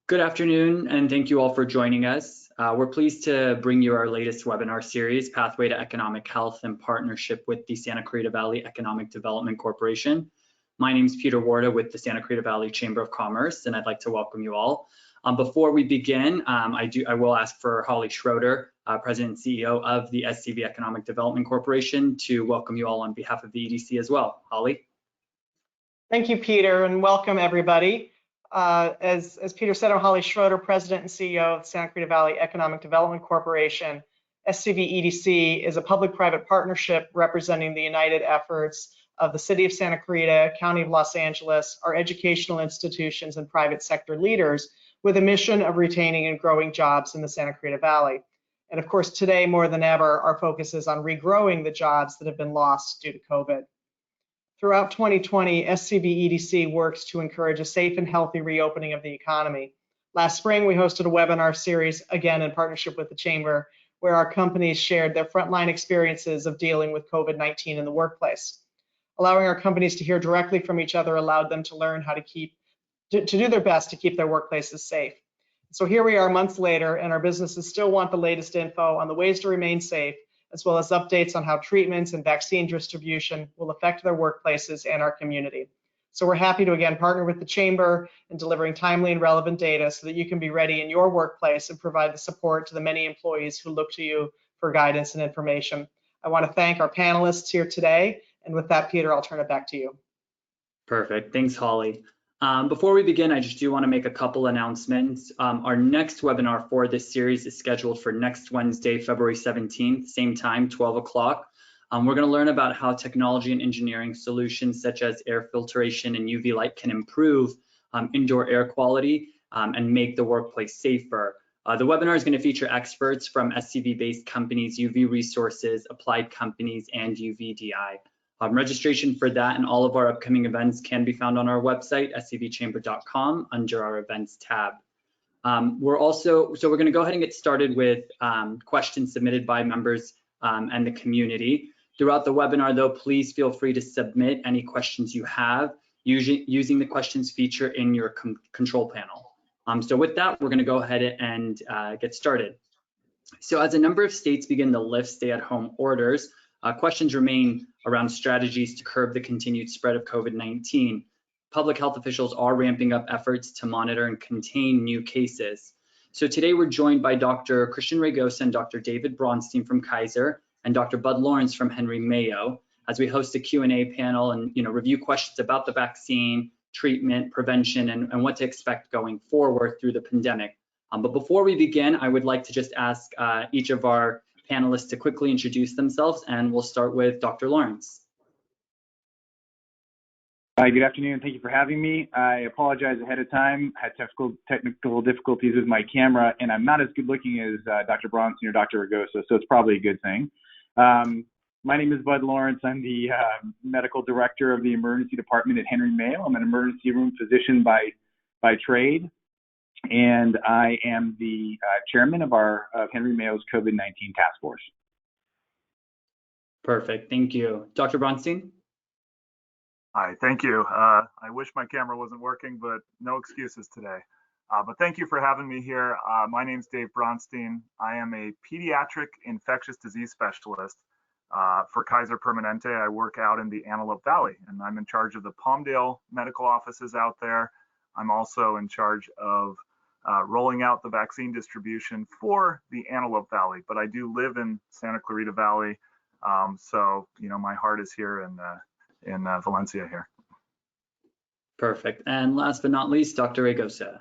Good afternoon, and thank you all for joining us. We're pleased to bring you our latest webinar series, Pathway to Economic Health, in partnership with the Santa Clarita Valley Economic Development Corporation. My name is Peter Warda with the Santa Clarita Valley Chamber of Commerce, and I'd like to welcome you all. Before we begin, I will ask for Holly Schroeder, President and CEO of the SCV Economic Development Corporation, to welcome you all on behalf of the EDC as well. Holly. Thank you, Peter, and welcome everybody. As Peter said, I'm Holly Schroeder, President and CEO of the Santa Clarita Valley Economic Development Corporation. SCV EDC is a public-private partnership representing the united efforts of the City of Santa Clarita, County of Los Angeles, our educational institutions, and private sector leaders with a mission of retaining and growing jobs in the Santa Clarita Valley. And of course, today more than ever, our focus is on regrowing the jobs that have been lost due to COVID. Throughout 2020, SCV EDC works to encourage a safe and healthy reopening of the economy. Last spring, we hosted a webinar series, again in partnership with the Chamber, where our companies shared their frontline experiences of dealing with COVID-19 in the workplace. Allowing our companies to hear directly from each other allowed them to learn how to do their best to keep their workplaces safe. So here we are months later, and our businesses still want the latest info on the ways to remain safe, as well as updates on how treatments and vaccine distribution will affect their workplaces and our community. So we're happy to again partner with the Chamber in delivering timely and relevant data so that you can be ready in your workplace and provide the support to the many employees who look to you for guidance and information. I want to thank our panelists here today. And with that, Peter, I'll turn it back to you. Perfect. Thanks, Holly. Before we begin, I just do want to make a couple announcements. Our next webinar for this series is scheduled for next Wednesday, February 17th, same time, 12 o'clock. We're going to learn about how technology and engineering solutions such as air filtration and UV light can improve indoor air quality and make the workplace safer. The webinar is going to feature experts from SCV-based companies, UV Resources, Applied Companies, and UVDI. Registration for that and all of our upcoming events can be found on our website, scvchamber.com, under our events tab. We're going to go ahead and get started with questions submitted by members and the community. Throughout the webinar, though, please feel free to submit any questions you have using the questions feature in your control panel. So with that, we're going to go ahead and get started. So as a number of states begin to lift stay-at-home orders, questions remain around strategies to curb the continued spread of COVID-19. Public health officials are ramping up efforts to monitor and contain new cases. So today we're joined by Dr. Christian Raigosa and Dr. David Bronstein from Kaiser and Dr. Bud Lawrence from Henry Mayo as we host a Q&A panel and review questions about the vaccine, treatment, prevention, and what to expect going forward through the pandemic. But before we begin, I would like to just ask each of our panelists to quickly introduce themselves, and we'll start with Dr. Lawrence. Hi, good afternoon. Thank you for having me. I apologize ahead of time. I had technical difficulties with my camera, and I'm not as good looking as Dr. Bronstein or Dr. Raigosa, so it's probably a good thing. My name is Bud Lawrence. I'm the medical director of the emergency department at Henry Mayo. I'm an emergency room physician by trade, and I am the chairman of Henry Mayo's COVID-19 task force. Perfect, thank you. Dr. Bronstein? Hi, thank you. I wish my camera wasn't working, but no excuses today. But thank you for having me here. My name's Dave Bronstein. I am a pediatric infectious disease specialist for Kaiser Permanente. I work out in the Antelope Valley, and I'm in charge of the Palmdale medical offices out there. I'm also in charge of rolling out the vaccine distribution for the Antelope Valley, but I do live in Santa Clarita Valley, so my heart is here in Valencia here. Perfect. And last but not least, Dr. Raigosa.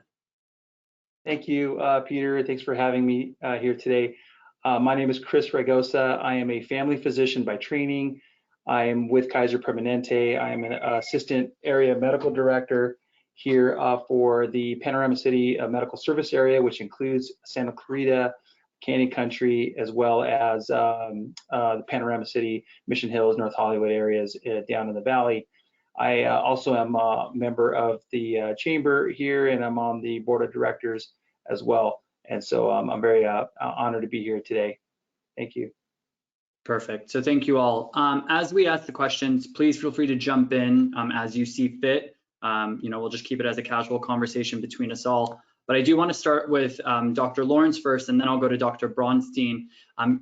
Thank you, Peter. Thanks for having me here today. My name is Chris Raigosa. I am a family physician by training. I am with Kaiser Permanente. I am an assistant area medical director here for the Panorama City Medical Service Area, which includes Santa Clarita, Canyon Country, as well as the Panorama City, Mission Hills, North Hollywood areas down in the valley. I also am a member of the chamber here, and I'm on the board of directors as well. And so I'm very honored to be here today. Thank you. Perfect. So thank you all. As we ask the questions, please feel free to jump in as you see fit. We'll just keep it as a casual conversation between us all. But I do want to start with Dr. Lawrence first, and then I'll go to Dr. Bronstein.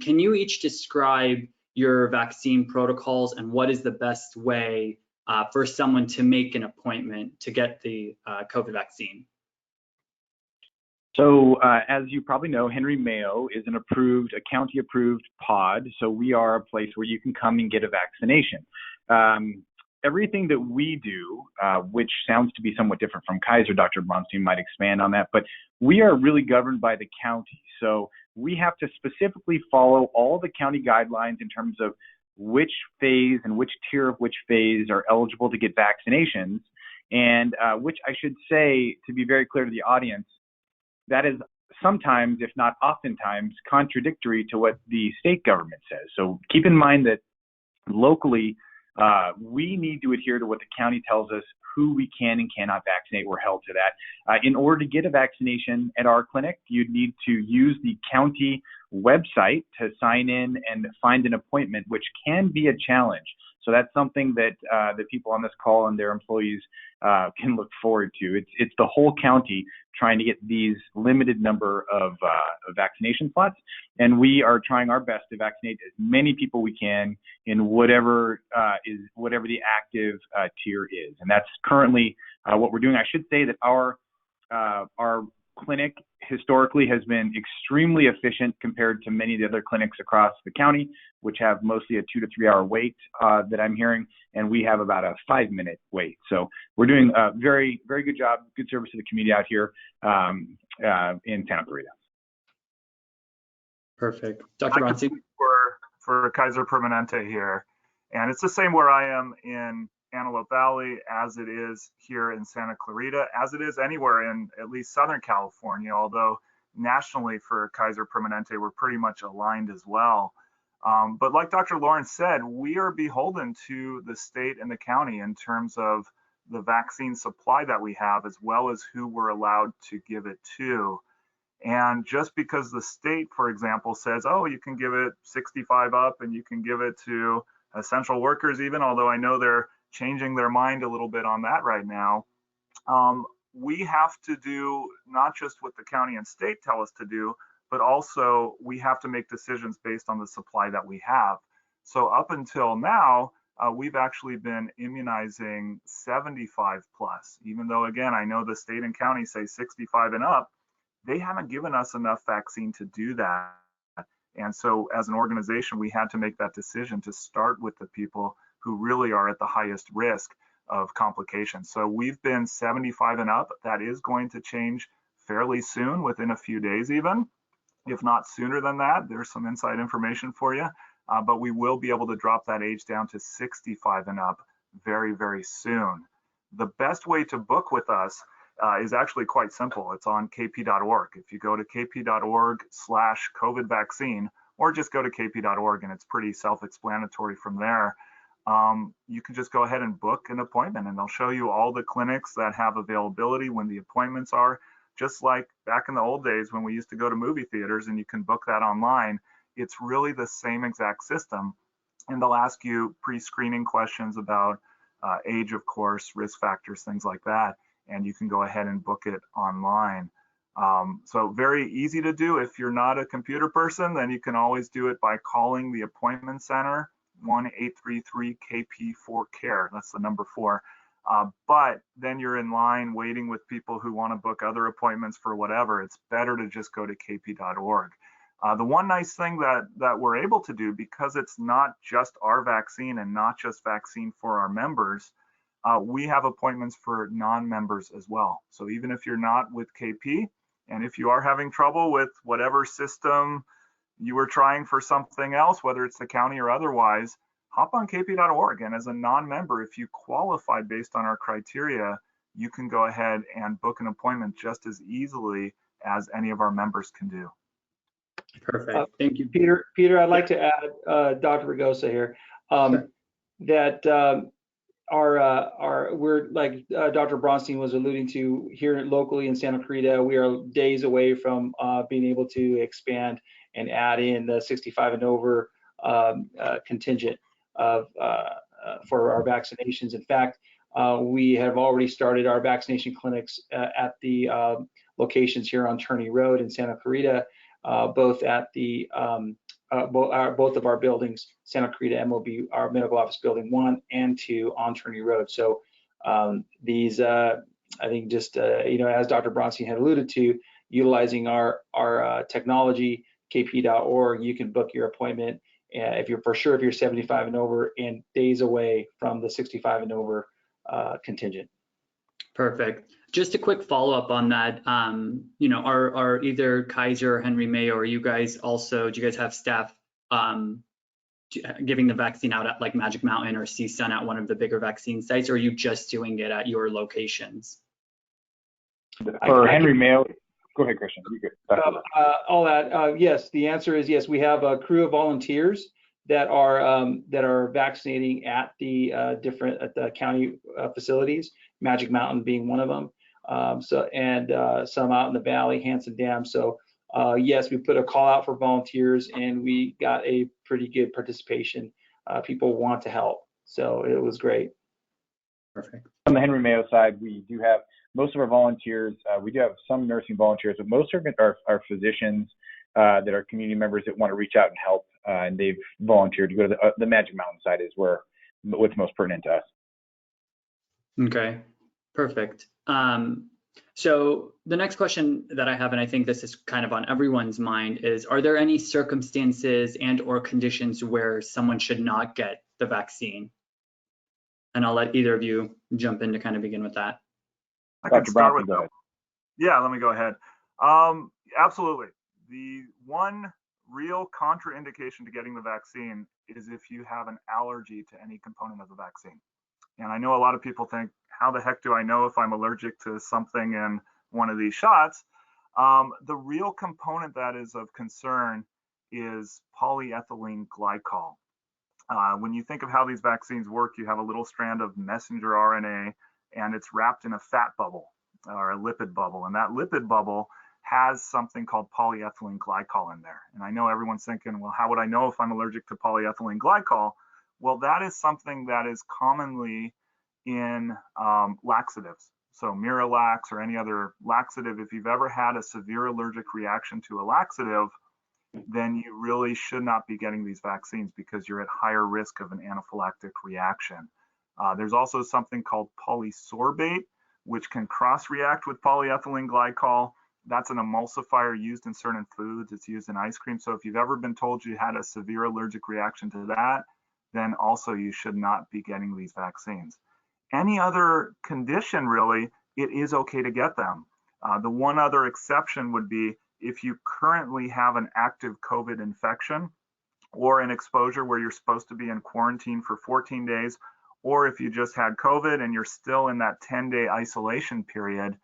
Can you each describe your vaccine protocols and what is the best way for someone to make an appointment to get the COVID vaccine? So as you probably know, Henry Mayo is a county-approved pod. So we are a place where you can come and get a vaccination. Everything that we do, which sounds to be somewhat different from Kaiser, Dr. Bronstein might expand on that, but we are really governed by the county. So we have to specifically follow all the county guidelines in terms of which phase and which tier of which phase are eligible to get vaccinations, and which I should say, to be very clear to the audience, that is sometimes, if not oftentimes, contradictory to what the state government says. So keep in mind that locally, we need to adhere to what the county tells us who we can and cannot vaccinate. We're held to that. In order to get a vaccination at our clinic, you'd need to use the county website to sign in and find an appointment, which can be a challenge. So that's something that the people on this call and their employees can look forward to. It's the whole county trying to get these limited number of vaccination slots, and we are trying our best to vaccinate as many people we can in whatever the active tier is, and that's currently what we're doing. I should say that our clinic historically has been extremely efficient compared to many of the other clinics across the county, which have mostly a 2 to 3 hour wait that I'm hearing, and we have about a 5-minute wait. So we're doing a very, very good job, good service to the community out here in Santa Clarita. Perfect. Dr. Bronstein? For Kaiser Permanente here, and it's the same where I am in Antelope Valley as it is here in Santa Clarita, as it is anywhere in at least Southern California, although nationally for Kaiser Permanente, we're pretty much aligned as well. But like Dr. Lawrence said, we are beholden to the state and the county in terms of the vaccine supply that we have, as well as who we're allowed to give it to. And just because the state, for example, says, oh, you can give it 65 up and you can give it to essential workers even, although I know they're changing their mind a little bit on that right now. We have to do not just what the county and state tell us to do, but also we have to make decisions based on the supply that we have. So up until now, we've actually been immunizing 75 plus, even though, again, I know the state and county say 65 and up, they haven't given us enough vaccine to do that. And so as an organization, we had to make that decision to start with the people who really are at the highest risk of complications. So we've been 75 and up. That is going to change fairly soon, within a few days even, if not sooner than that. There's some inside information for you, but we will be able to drop that age down to 65 and up very, very soon. The best way to book with us is actually quite simple. It's on kp.org. If you go to kp.org/COVID vaccine, or just go to kp.org, and it's pretty self-explanatory from there, you can just go ahead and book an appointment, and they'll show you all the clinics that have availability when the appointments are, just like back in the old days when we used to go to movie theaters and you can book that online. It's really the same exact system, and they'll ask you pre-screening questions about age, of course, risk factors, things like that, and you can go ahead and book it online. So very easy to do. If you're not a computer person, then you can always do it by calling the appointment center, 1-833-KP4-CARE. That's the number 4. But then you're in line waiting with people who want to book other appointments for whatever. It's better to just go to kp.org. The one nice thing that we're able to do, because it's not just our vaccine and not just vaccine for our members, we have appointments for non-members as well. So even if you're not with KP, and if you are having trouble with whatever system you were trying for something else, whether it's the county or otherwise, hop on kp.org. And as a non-member, if you qualify based on our criteria, you can go ahead and book an appointment just as easily as any of our members can do. Perfect. Thank you. Peter, I'd like to add, Dr. Raigosa here, Sure. that we're like Dr. Bronstein was alluding to here locally in Santa Clarita, we are days away from being able to expand and add in the 65 and over contingent of for our vaccinations. In fact, we have already started our vaccination clinics at the locations here on Turney Road in Santa Clarita, both at the both of our buildings, Santa Clarita MOB, our medical office building 1 and 2 on Turney Road. So these, I think just, as Dr. Bronstein had alluded to, utilizing our technology, kp.org, you can book your appointment if you're 75 and over and days away from the 65 and over contingent. Perfect. Just a quick follow-up on that. Are either Kaiser or Henry Mayo, or you guys also, do you guys have staff giving the vaccine out at like Magic Mountain or CSUN at one of the bigger vaccine sites, or are you just doing it at your locations? For Henry Mayo, go ahead, Christian. You good. Yes, the answer is yes. We have a crew of volunteers that are vaccinating at the county facilities, Magic Mountain being one of them. Some out in the valley, Hanson Dam. So yes, we put a call out for volunteers, and we got a pretty good participation. People want to help, so it was great. Perfect. On the Henry Mayo side, we do have most of our volunteers. We do have some nursing volunteers, but most are physicians that are community members that want to reach out and help, and they've volunteered to go to the Magic Mountain side is what's most pertinent to us. Okay, perfect. So the next question that I have, and I think this is kind of on everyone's mind, is are there any circumstances and or conditions where someone should not get the vaccine? And I'll let either of you jump in to kind of begin with that. I can start with that. Yeah, let me go ahead. Absolutely. The one real contraindication to getting the vaccine is if you have an allergy to any component of the vaccine. And I know a lot of people think, how the heck do I know if I'm allergic to something in one of these shots? The real component that is of concern is polyethylene glycol. When you think of how these vaccines work, you have a little strand of messenger RNA, and it's wrapped in a fat bubble or a lipid bubble. And that lipid bubble has something called polyethylene glycol in there. And I know everyone's thinking, well, how would I know if I'm allergic to polyethylene glycol? Well, that is something that is commonly in laxatives. So Miralax or any other laxative, if you've ever had a severe allergic reaction to a laxative, then you really should not be getting these vaccines because you're at higher risk of an anaphylactic reaction. There's also something called polysorbate, which can cross-react with polyethylene glycol. That's an emulsifier used in certain foods. It's used in ice cream. So if you've ever been told you had a severe allergic reaction to that, then also you should not be getting these vaccines. Any other condition, really, it is okay to get them. The one other exception would be if you currently have an active COVID infection or an exposure where you're supposed to be in quarantine for 14 days, or if you just had COVID and you're still in that 10-day isolation period,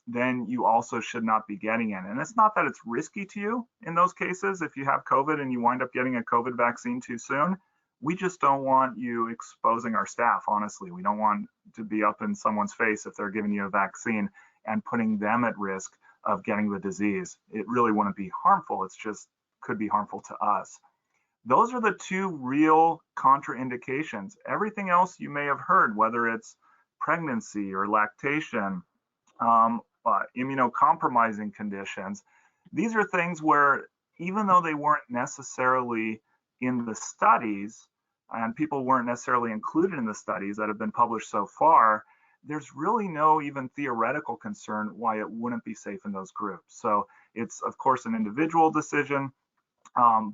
then you also should not be getting it. And it's not that it's risky to you in those cases. If you have COVID and you wind up getting a COVID vaccine too soon, we just don't want you exposing our staff, honestly. We don't want to be up in someone's face if they're giving you a vaccine and putting them at risk of getting the disease. It really wouldn't be harmful. It's just could be harmful to us. Those are the two real contraindications. Everything else you may have heard, whether it's pregnancy or lactation, immunocompromising conditions, these are things where even though they weren't necessarily in the studies and people weren't necessarily included in the studies that have been published so far, there's really no even theoretical concern why it wouldn't be safe in those groups. So it's, of course, an individual decision,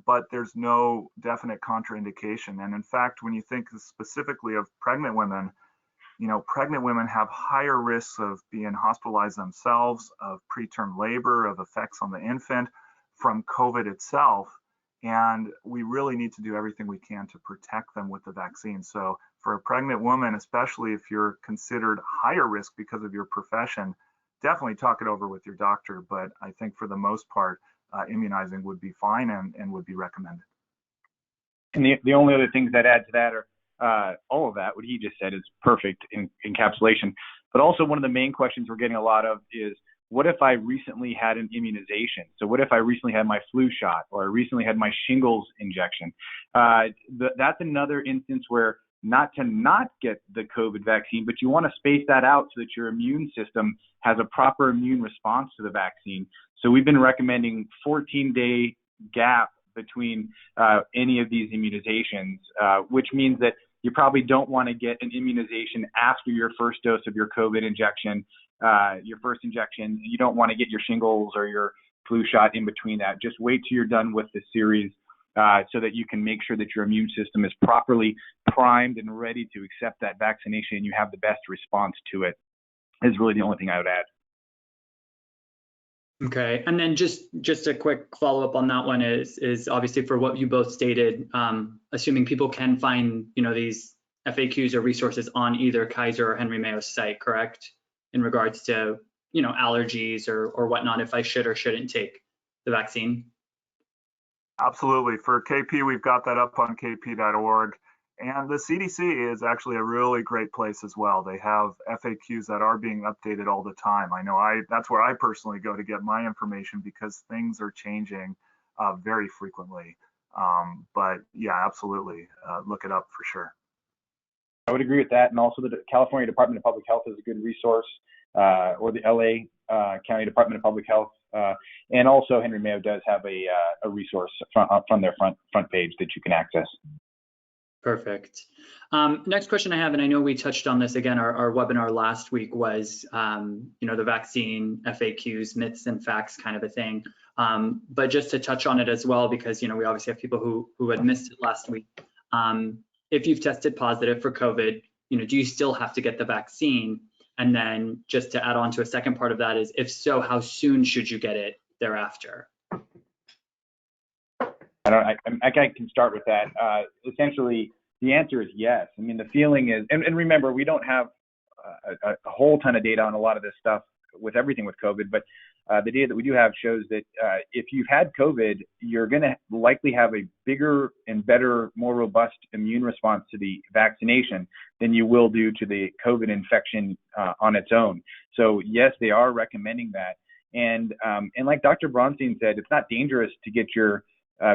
but there's no definite contraindication. And in fact, when you think specifically of pregnant women, pregnant women have higher risks of being hospitalized themselves, of preterm labor, of effects on the infant from COVID itself. And we really need to do everything we can to protect them with the vaccine. So for a pregnant woman, especially if you're considered higher risk because of your profession, definitely talk it over with your doctor. But I think for the most part, immunizing would be fine and would be recommended. And the only other things I'd add to that are all of that, what he just said is perfect encapsulation. But also one of the main questions we're getting a lot of is, what if I recently had an immunization? So what if I recently had my flu shot or I recently had my shingles injection? That's another instance where not to not get the COVID vaccine, but you want to space that out so that your immune system has a proper immune response to the vaccine. So we've been recommending 14-day gap between any of these immunizations, which means that you probably don't want to get an immunization after your first dose of your COVID injection, your first injection. You don't want to get your shingles or your flu shot in between that. Just wait till you're done with the series so that you can make sure that your immune system is properly primed and ready to accept that vaccination and you have the best response to it, is really the only thing I would add. Okay, and then just a quick follow-up on that one is obviously for what you both stated, assuming people can find, these FAQs or resources on either Kaiser or Henry Mayo's site, correct? In regards to, allergies or whatnot, if I should or shouldn't take the vaccine? Absolutely. For KP, we've got that up on kp.org. And the CDC is actually a really great place as well. They have FAQs that are being updated all the time. I know that's where I personally go to get my information because things are changing very frequently. But yeah, absolutely. Look it up for sure. I would agree with that. And also the California Department of Public Health is a good resource, or the LA County Department of Public Health. And also Henry Mayo does have a resource from their front page that you can access. Perfect. Next question I have, and I know we touched on this again, our webinar last week was, the vaccine FAQs, myths and facts kind of a thing. But just to touch on it as well, because, we obviously have people who had missed it last week. If you've tested positive for COVID, do you still have to get the vaccine? And then just to add on to a second part of that is, if so, how soon should you get it thereafter? I can start with that. Essentially, the answer is yes. I mean, the feeling is, and remember, we don't have a whole ton of data on a lot of this stuff with everything with COVID, but the data that we do have shows that if you've had COVID, you're going to likely have a bigger and better, more robust immune response to the vaccination than you will do to the COVID infection on its own. So yes, they are recommending that. And like Dr. Bronstein said, it's not dangerous to get your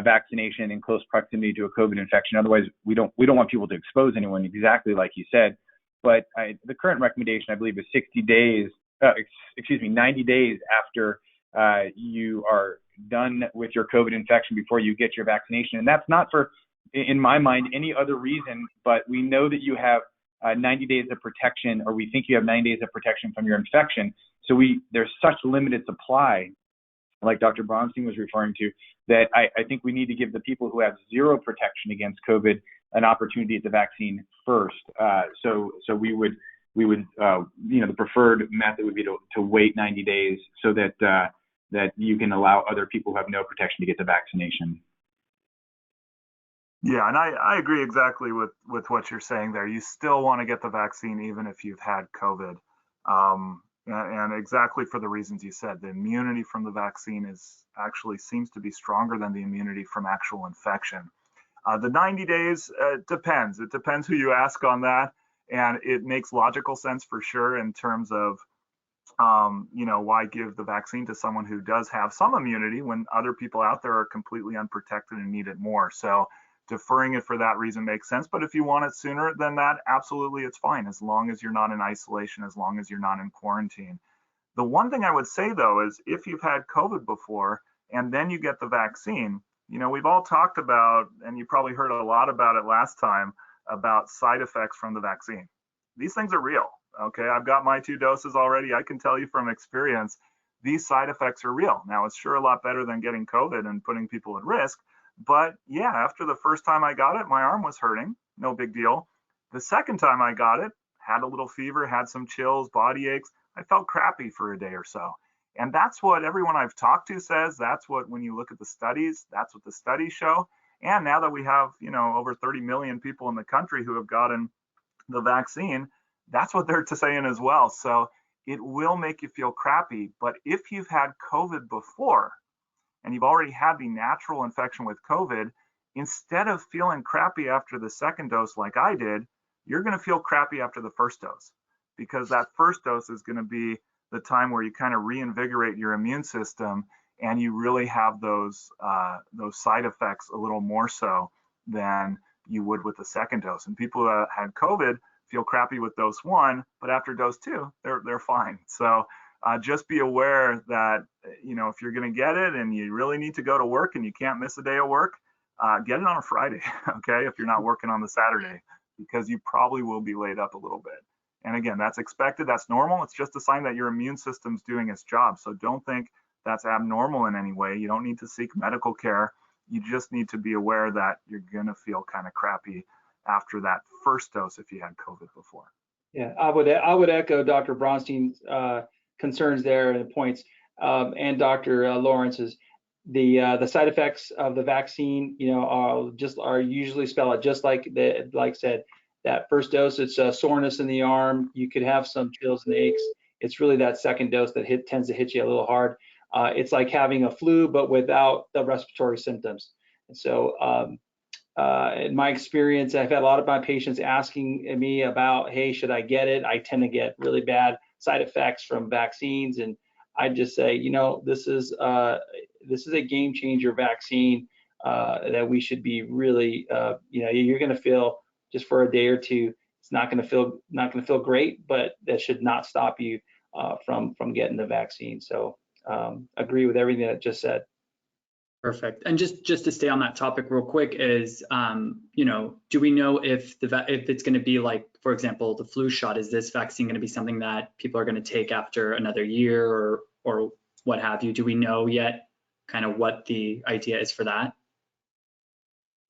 vaccination in close proximity to a COVID infection. Otherwise, we don't want people to expose anyone, exactly like you said. But the current recommendation, I believe, is 90 days after you are done with your COVID infection before you get your vaccination. And that's not for, in my mind, any other reason, but we know that you have 90 days of protection, or we think you have 90 days of protection from your infection. So there's such limited supply, like Dr. Bronstein was referring to, that I think we need to give the people who have zero protection against COVID an opportunity at the vaccine first. So we would, the preferred method would be to wait 90 days so that you can allow other people who have no protection to get the vaccination. Yeah, and I agree exactly with what you're saying there. You still want to get the vaccine even if you've had COVID. And exactly for the reasons you said, the immunity from the vaccine seems to be stronger than the immunity from actual infection. The 90 days depends. It depends who you ask on that. And it makes logical sense for sure in terms of, why give the vaccine to someone who does have some immunity when other people out there are completely unprotected and need it more. So deferring it for that reason makes sense. But if you want it sooner than that, absolutely, it's fine, as long as you're not in isolation, as long as you're not in quarantine. The one thing I would say, though, is if you've had COVID before and then you get the vaccine, we've all talked about, and you probably heard a lot about it last time, about side effects from the vaccine. These things are real. Okay, I've got my 2 doses already. I can tell you from experience, these side effects are real. Now, it's sure a lot better than getting COVID and putting people at risk. But yeah, after the first time I got it, my arm was hurting. No big deal. The second time I got it, had a little fever, had some chills, body aches. I felt crappy for a day or so. And that's what everyone I've talked to says. That's what, when you look at the studies, that's what the studies show. And now that we have, over 30 million people in the country who have gotten the vaccine, that's what they're saying as well. So it will make you feel crappy. But if you've had COVID before and you've already had the natural infection with COVID, instead of feeling crappy after the second dose like I did, you're going to feel crappy after the first dose, because that first dose is going to be the time where you kind of reinvigorate your immune system and you really have those side effects a little more so than you would with the second dose. And people that had COVID feel crappy with dose 1, but after dose 2, they're fine. So just be aware that, if you're going to get it and you really need to go to work and you can't miss a day of work, get it on a Friday, okay, if you're not working on the Saturday, because you probably will be laid up a little bit. And again, that's expected, that's normal. It's just a sign that your immune system's doing its job. So don't think that's abnormal in any way. You don't need to seek medical care. You just need to be aware that you're going to feel kind of crappy after that first dose if you had COVID before. Yeah, I would echo Dr. Bronstein's concerns there and points, and Dr. Lawrence's. The side effects of the vaccine, are usually spelled out just like said. That first dose, it's soreness in the arm. You could have some chills and aches. It's really that second dose that tends to hit you a little hard. It's like having a flu, but without the respiratory symptoms. And so, in my experience, I've had a lot of my patients asking me about, hey, should I get it? I tend to get really bad side effects from vaccines, and I just say, this is a game changer vaccine that we should be really, you're going to feel just for a day or two. It's not going to feel great, but that should not stop you from getting the vaccine. So agree with everything that just said. Perfect. And just to stay on that topic real quick is, do we know if it's going to be like, for example, the flu shot, is this vaccine going to be something that people are going to take after another year or what have you? Do we know yet kind of what the idea is for that?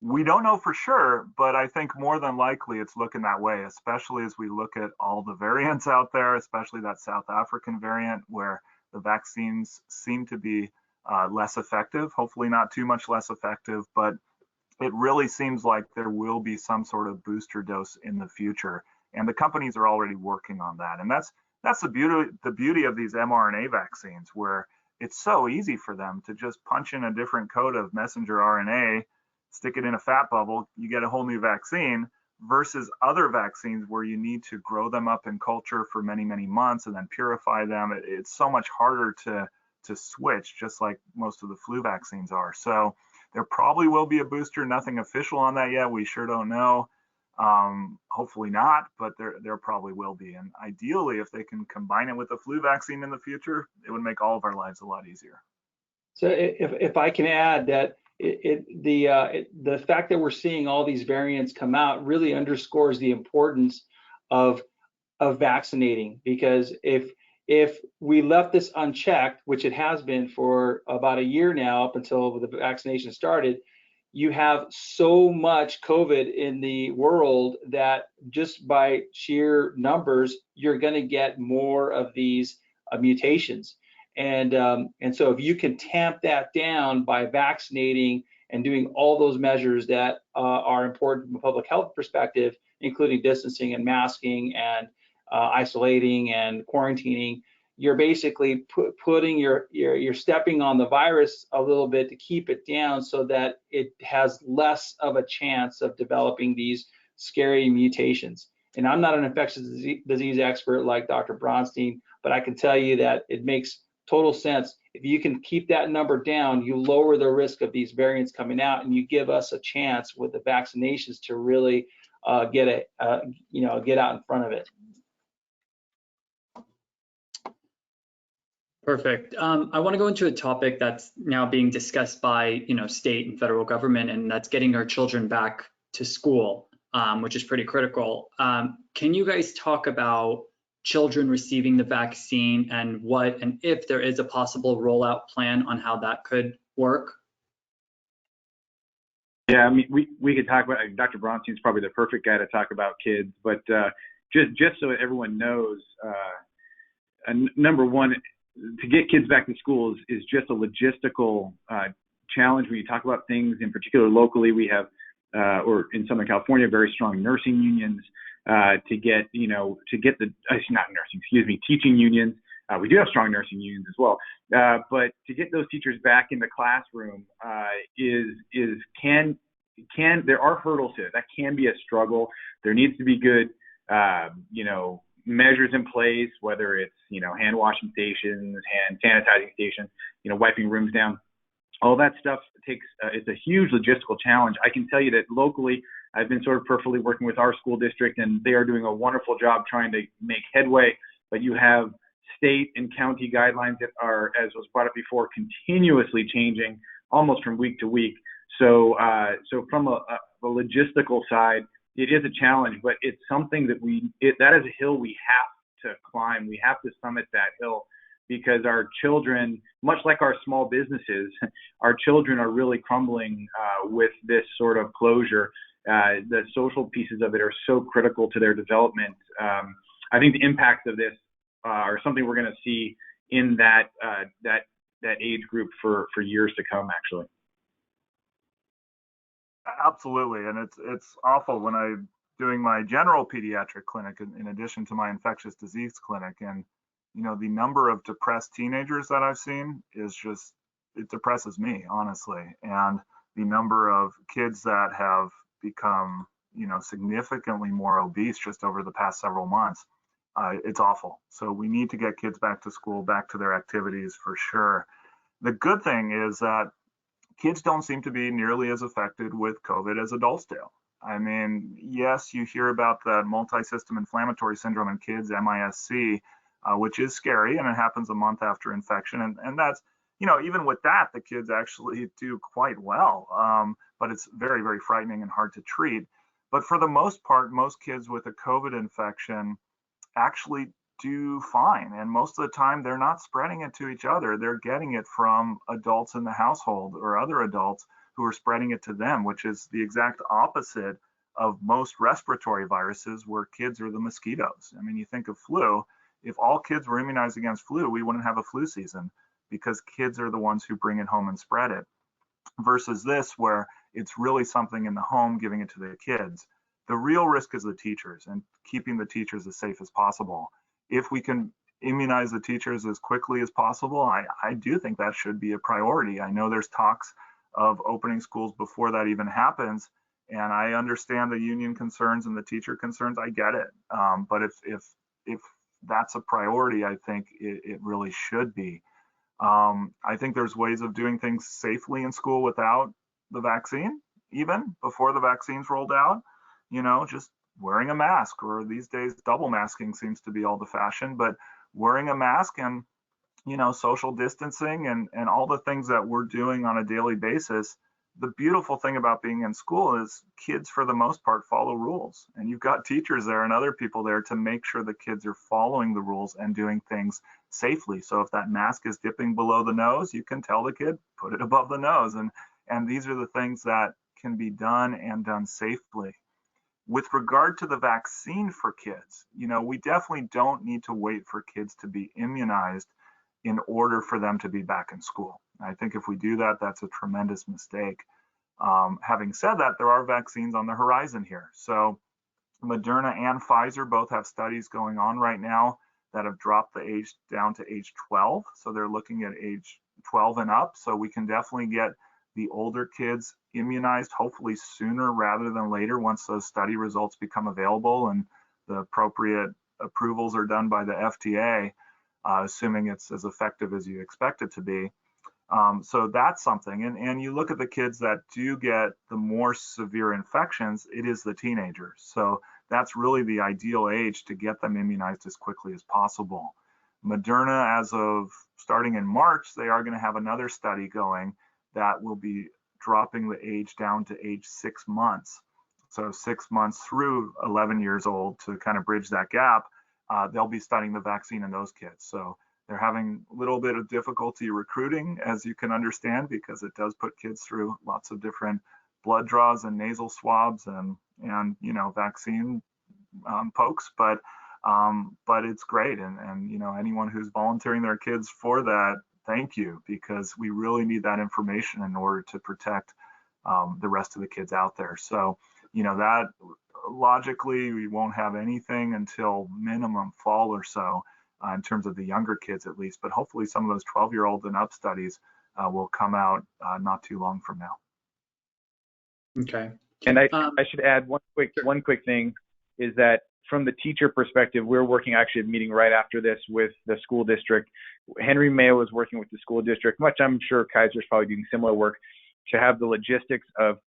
We don't know for sure, but I think more than likely it's looking that way, especially as we look at all the variants out there, especially that South African variant where the vaccines seem to be less effective, hopefully not too much less effective, but it really seems like there will be some sort of booster dose in the future. And the companies are already working on that. And that's the beauty of these mRNA vaccines, where it's so easy for them to just punch in a different code of messenger RNA, stick it in a fat bubble, you get a whole new vaccine, versus other vaccines where you need to grow them up in culture for many, many months and then purify them. It's so much harder to switch, just like most of the flu vaccines are. So there probably will be a booster, nothing official on that yet. We sure don't know. Hopefully not, but there probably will be. And ideally, if they can combine it with the flu vaccine in the future, it would make all of our lives a lot easier. So if I can add that the fact that we're seeing all these variants come out really underscores the importance of vaccinating, because if we left this unchecked, which it has been for about a year now up until the vaccination started, you have so much COVID in the world that just by sheer numbers, you're going to get more of these mutations. And so if you can tamp that down by vaccinating and doing all those measures that are important from a public health perspective, including distancing and masking and isolating and quarantining, you're basically you're stepping on the virus a little bit to keep it down so that it has less of a chance of developing these scary mutations. And I'm not an infectious disease expert like Dr. Bronstein, but I can tell you that it makes total sense. If you can keep that number down, you lower the risk of these variants coming out, and you give us a chance with the vaccinations to really get out in front of it. Perfect. I want to go into a topic that's now being discussed by, state and federal government, and that's getting our children back to school, which is pretty critical. Can you guys talk about children receiving the vaccine and what and if there is a possible rollout plan on how that could work? Yeah, I mean, we could talk about, Dr. Bronstein's probably the perfect guy to talk about kids, but just so everyone knows, number one, to get kids back to schools is just a logistical challenge. When you talk about things, in particular locally, we have, or in Southern California, very strong nursing unions teaching unions. We do have strong nursing unions as well, but to get those teachers back in the classroom there are hurdles to it. That can be a struggle. There needs to be good, measures in place, whether it's, hand washing stations, hand sanitizing stations, wiping rooms down. All that stuff takes, it's a huge logistical challenge. I can tell you that locally, I've been sort of peripherally working with our school district, and they are doing a wonderful job trying to make headway. But you have state and county guidelines that are, as was brought up before, continuously changing almost from week to week. So from a logistical side, it is a challenge, but it's something that that is a hill we have to climb. We have to summit that hill, because our children, much like our small businesses, our children are really crumbling with this sort of closure. The social pieces of it are so critical to their development. I think the impacts of this are something we're going to see in that age group for years to come, actually. Absolutely, and it's awful when I'm doing my general pediatric clinic in addition to my infectious disease clinic, and the number of depressed teenagers that I've seen is just, it depresses me, honestly. And the number of kids that have become, significantly more obese just over the past several months, it's awful. So we need to get kids back to school, back to their activities for sure. The good thing is that kids don't seem to be nearly as affected with COVID as adults do. I mean, yes, you hear about the multi-system inflammatory syndrome in kids, MIS-C, which is scary, and it happens a month after infection. And that's, even with that, the kids actually do quite well. But it's very, very frightening and hard to treat. But for the most part, most kids with a COVID infection actually do fine. And most of the time, they're not spreading it to each other. They're getting it from adults in the household or other adults who are spreading it to them, which is the exact opposite of most respiratory viruses, where kids are the mosquitoes. I mean, you think of flu. If all kids were immunized against flu, we wouldn't have a flu season, because kids are the ones who bring it home and spread it. Versus this, where it's really something in the home, giving it to the kids. The real risk is the teachers, and keeping the teachers as safe as possible. If we can immunize the teachers as quickly as possible, I do think that should be a priority. I know there's talks of opening schools before that even happens, and I understand the union concerns and the teacher concerns. I get it. But if that's a priority, I think it really should be. I think there's ways of doing things safely in school without the vaccine, even before the vaccine's rolled out. Just wearing a mask, or these days double masking seems to be all the fashion, but wearing a mask and, social distancing and all the things that we're doing on a daily basis. The beautiful thing about being in school is kids, for the most part, follow rules, and you've got teachers there and other people there to make sure the kids are following the rules and doing things safely. So if that mask is dipping below the nose, you can tell the kid, put it above the nose. And these are the things that can be done and done safely. With regard to the vaccine for kids, we definitely don't need to wait for kids to be immunized in order for them to be back in school. I think if we do that, that's a tremendous mistake. Having said that, there are vaccines on the horizon here. So Moderna and Pfizer both have studies going on right now that have dropped the age down to age 12. So they're looking at age 12 and up. So we can definitely get the older kids immunized, hopefully sooner rather than later, once those study results become available and the appropriate approvals are done by the FDA, assuming it's as effective as you expect it to be. So that's something. And you look at the kids that do get the more severe infections, it is the teenagers. So that's really the ideal age to get them immunized as quickly as possible. Moderna, as of starting in March, they are going to have another study going that will be dropping the age down to age 6 months. So 6 months through 11 years old, to kind of bridge that gap. They'll be studying the vaccine in those kids. So they're having a little bit of difficulty recruiting, as you can understand, because it does put kids through lots of different blood draws and nasal swabs and vaccine pokes. But it's great. And anyone who's volunteering their kids for that, thank you, because we really need that information in order to protect the rest of the kids out there. So, that logically, we won't have anything until minimum fall or so in terms of the younger kids, at least. But hopefully some of those 12-year-old and up studies will come out not too long from now. Okay. And I should add one quick thing, is that from the teacher perspective, we're working actually a meeting right after this with the school district. Henry Mayo is working with the school district, much I'm sure Kaiser's probably doing similar work, to have the logistics of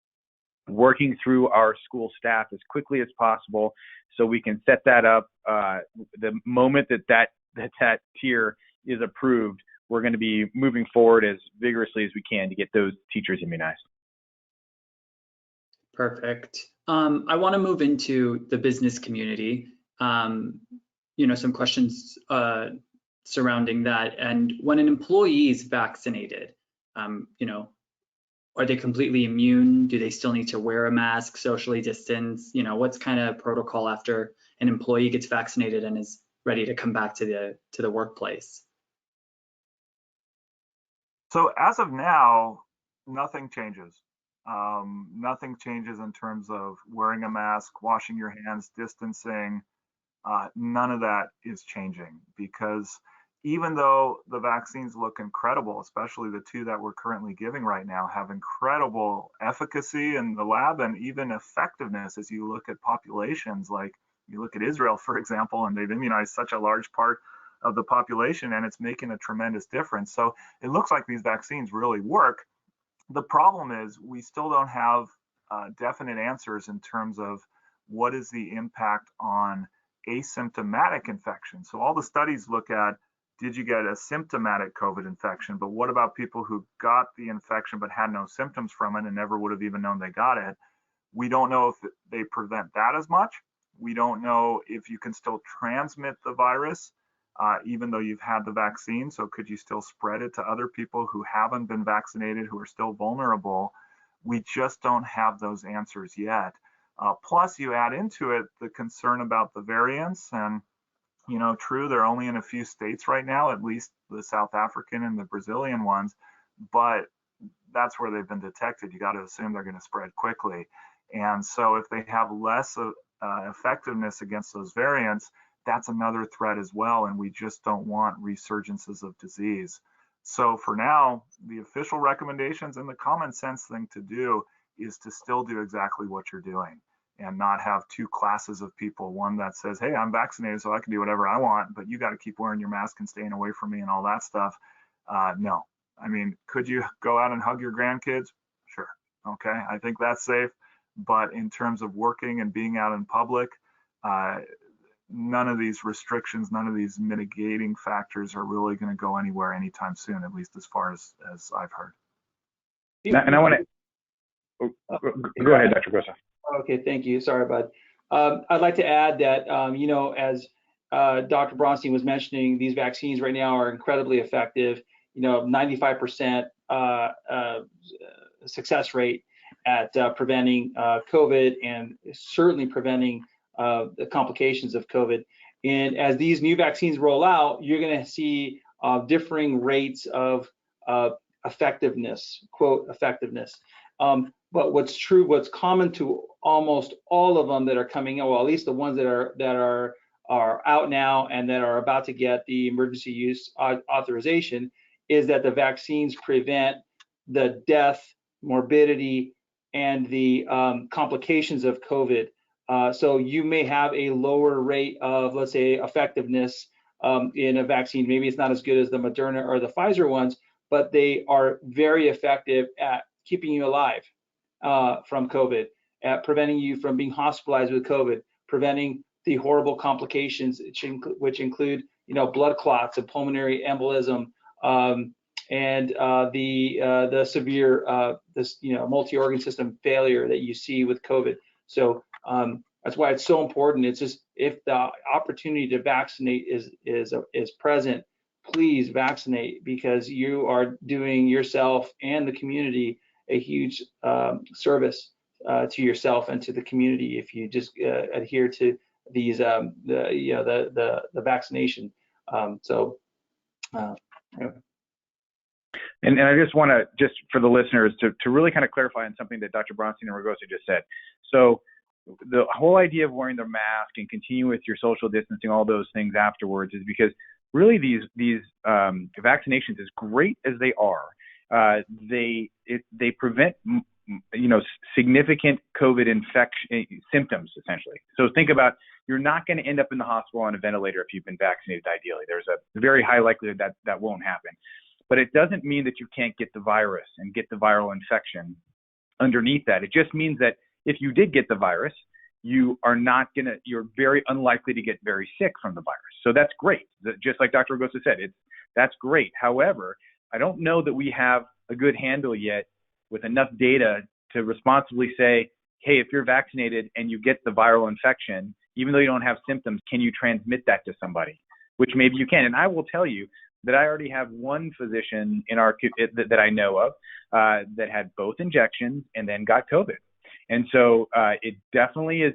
working through our school staff as quickly as possible so we can set that up. The moment that tier is approved, we're going to be moving forward as vigorously as we can to get those teachers immunized. Perfect. I want to move into the business community. Some questions surrounding that. And when an employee is vaccinated, are they completely immune? Do they still need to wear a mask, socially distance? What's kind of protocol after an employee gets vaccinated and is ready to come back to the workplace? So as of now, nothing changes. Nothing changes in terms of wearing a mask, washing your hands, distancing. None of that is changing, because even though the vaccines look incredible, especially the two that we're currently giving right now, have incredible efficacy in the lab and even effectiveness as you look at populations, like you look at Israel, for example, and they've immunized such a large part of the population, and it's making a tremendous difference. So it looks like these vaccines really work. The problem is we still don't have definite answers in terms of what is the impact on asymptomatic infection. So all the studies look at, did you get a symptomatic COVID infection? But what about people who got the infection but had no symptoms from it and never would have even known they got it? We don't know if they prevent that as much. We don't know if you can still transmit the virus even though you've had the vaccine. So could you still spread it to other people who haven't been vaccinated, who are still vulnerable? We just don't have those answers yet. Plus, you add into it the concern about the variants. And, true, they're only in a few states right now, at least the South African and the Brazilian ones, but that's where they've been detected. You got to assume they're going to spread quickly. And so if they have less effectiveness against those variants, that's another threat as well. And we just don't want resurgences of disease. So for now, the official recommendations and the common sense thing to do is to still do exactly what you're doing and not have two classes of people. One that says, hey, I'm vaccinated, so I can do whatever I want, but you got to keep wearing your mask and staying away from me and all that stuff. No. I mean, could you go out and hug your grandkids? Sure. Okay. I think that's safe. But in terms of working and being out in public, none of these restrictions, none of these mitigating factors are really going to go anywhere anytime soon, at least as far as I've heard. And I want to go ahead, Dr. Raigosa. Okay, thank you. Sorry, bud. I'd like to add that, as Dr. Bronstein was mentioning, these vaccines right now are incredibly effective. 95% success rate at preventing COVID and certainly preventing the complications of COVID. And as these new vaccines roll out, you're going to see differing rates of effectiveness, quote, effectiveness. But what's common to almost all of them that are coming out, well, at least the ones that are out now and that are about to get the emergency use authorization, is that the vaccines prevent the death, morbidity, and the complications of COVID. So you may have a lower rate of, let's say, effectiveness in a vaccine. Maybe it's not as good as the Moderna or the Pfizer ones, but they are very effective at keeping you alive from COVID, at preventing you from being hospitalized with COVID, preventing the horrible complications, which include, blood clots and pulmonary embolism, and the severe, multi-organ system failure that you see with COVID. So that's why it's so important. It's just, if the opportunity to vaccinate is present, please vaccinate, because you are doing yourself and the community a huge service to yourself and to the community if you just adhere to these the vaccination. Anyway. And I just want to, just for the listeners, to really kind of clarify on something that Dr. Bronstein and Raigosa just said. So the whole idea of wearing the mask and continue with your social distancing, all those things afterwards, is because really these vaccinations, as great as they are, they prevent significant COVID infection symptoms, essentially. So think about, you're not going to end up in the hospital on a ventilator if you've been vaccinated. Ideally, there's a very high likelihood that won't happen. But it doesn't mean that you can't get the virus and get the viral infection underneath that. It just means that if you did get the virus, you're very unlikely to get very sick from the virus. So that's great. Just like Dr. Raigosa said, that's great. However, I don't know that we have a good handle yet with enough data to responsibly say, hey, if you're vaccinated and you get the viral infection, even though you don't have symptoms, can you transmit that to somebody? Which maybe you can. And I will tell you that I already have one physician in that I know of that had both injections and then got COVID. And so it definitely is,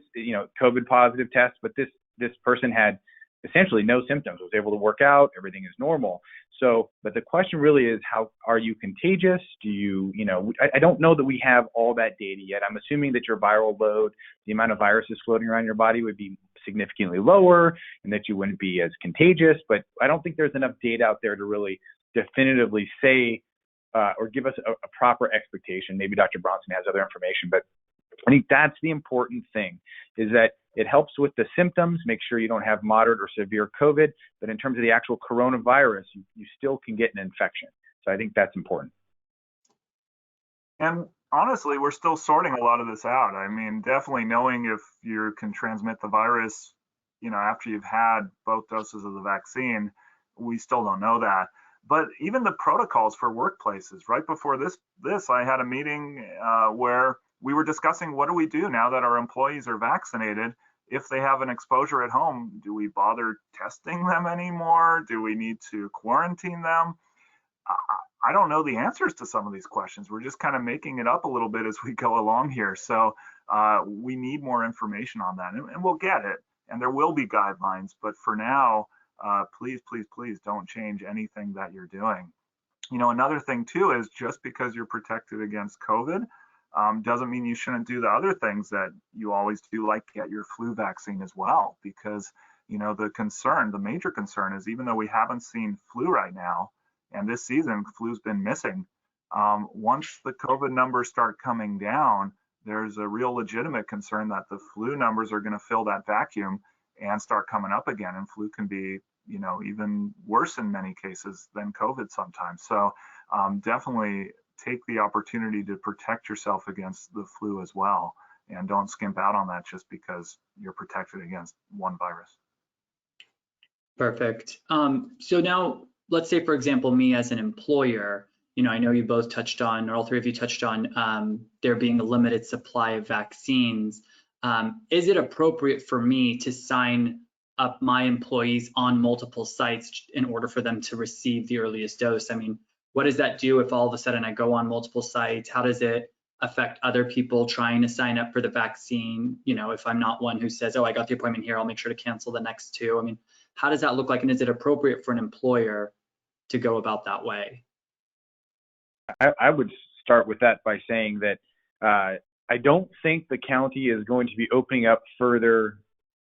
COVID positive test, but this person had essentially no symptoms, was able to work out, everything is normal. So, but the question really is, how are you contagious? I don't know that we have all that data yet. I'm assuming that your viral load, the amount of viruses floating around your body would be significantly lower and that you wouldn't be as contagious, but I don't think there's enough data out there to really definitively say or give us a proper expectation. Maybe Dr. Bronstein has other information, but I think that's the important thing, is that it helps with the symptoms, make sure you don't have moderate or severe COVID, but in terms of the actual coronavirus, you still can get an infection. So I think that's important. And honestly, we're still sorting a lot of this out. I mean, definitely knowing if you can transmit the virus, after you've had both doses of the vaccine, we still don't know that. But even the protocols for workplaces, right before this I had a meeting where we were discussing, what do we do now that our employees are vaccinated? If they have an exposure at home, do we bother testing them anymore? Do we need to quarantine them? I don't know the answers to some of these questions. We're just kind of making it up a little bit as we go along here. So we need more information on that, and we'll get it. And there will be guidelines, but for now, please, please, please don't change anything that you're doing. Another thing too is, just because you're protected against COVID doesn't mean you shouldn't do the other things that you always do, like get your flu vaccine as well. Because, the major concern is, even though we haven't seen flu right now, and this season flu's been missing, once the COVID numbers start coming down, there's a real legitimate concern that the flu numbers are going to fill that vacuum and start coming up again. And flu can be, even worse in many cases than COVID sometimes. So definitely take the opportunity to protect yourself against the flu as well. And don't skimp out on that just because you're protected against one virus. Perfect. So now, let's say, for example, me as an employer, I know you both touched on, or all three of you touched on, there being a limited supply of vaccines. Is it appropriate for me to sign up my employees on multiple sites in order for them to receive the earliest dose? I mean, what does that do if all of a sudden I go on multiple sites? How does it affect other people trying to sign up for the vaccine? If I'm not one who says, oh, I got the appointment here, I'll make sure to cancel the next two. I mean, how does that look like? And is it appropriate for an employer to go about that way? I would start with that by saying that I don't think the county is going to be opening up further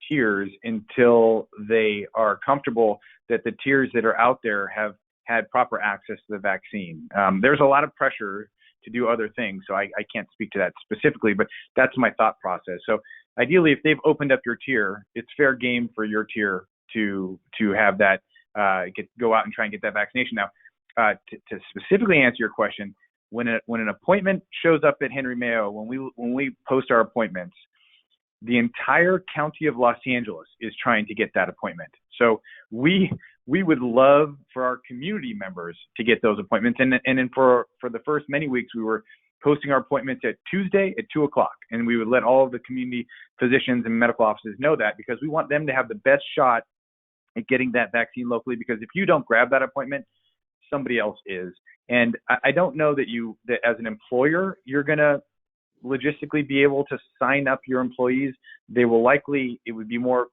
tiers until they are comfortable that the tiers that are out there have had proper access to the vaccine. There's a lot of pressure to do other things, so I can't speak to that specifically, but that's my thought process. So ideally, if they've opened up your tier, it's fair game for your tier to have that go out and try and get that vaccination. Now, to specifically answer your question, when an appointment shows up at Henry Mayo, when we post our appointments, the entire county of Los Angeles is trying to get that appointment. So we would love for our community members to get those appointments. And then for the first many weeks, we were posting our appointments at Tuesday at 2 o'clock. And we would let all of the community physicians and medical offices know that, because we want them to have the best shot at getting that vaccine locally. Because if you don't grab that appointment, somebody else is. And I don't know that as an employer, you're going to logistically be able to sign up your employees. It would be more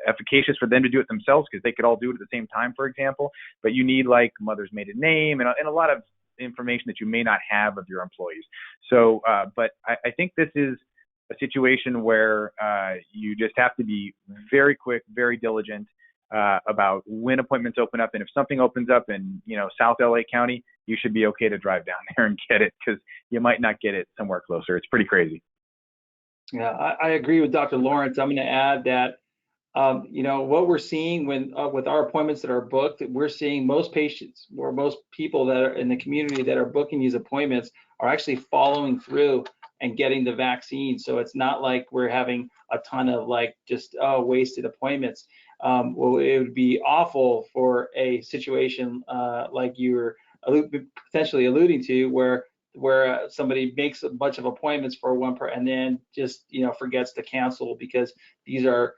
efficacious for them to do it themselves, because they could all do it at the same time, for example. But you need like mother's maiden name and a lot of information that you may not have of your employees. So, but I think this is a situation where you just have to be very quick, very diligent about when appointments open up. And if something opens up in South LA County, you should be okay to drive down there and get it, because you might not get it somewhere closer. It's pretty crazy. Yeah, I agree with Dr. Lawrence. I'm going to add that what we're seeing with our appointments that are booked, we're seeing most patients or most people that are in the community that are booking these appointments are actually following through and getting the vaccine. So it's not like we're having a ton of like just wasted appointments. Well, it would be awful for a situation like you were potentially alluding to, where somebody makes a bunch of appointments for one and then just forgets to cancel, because these are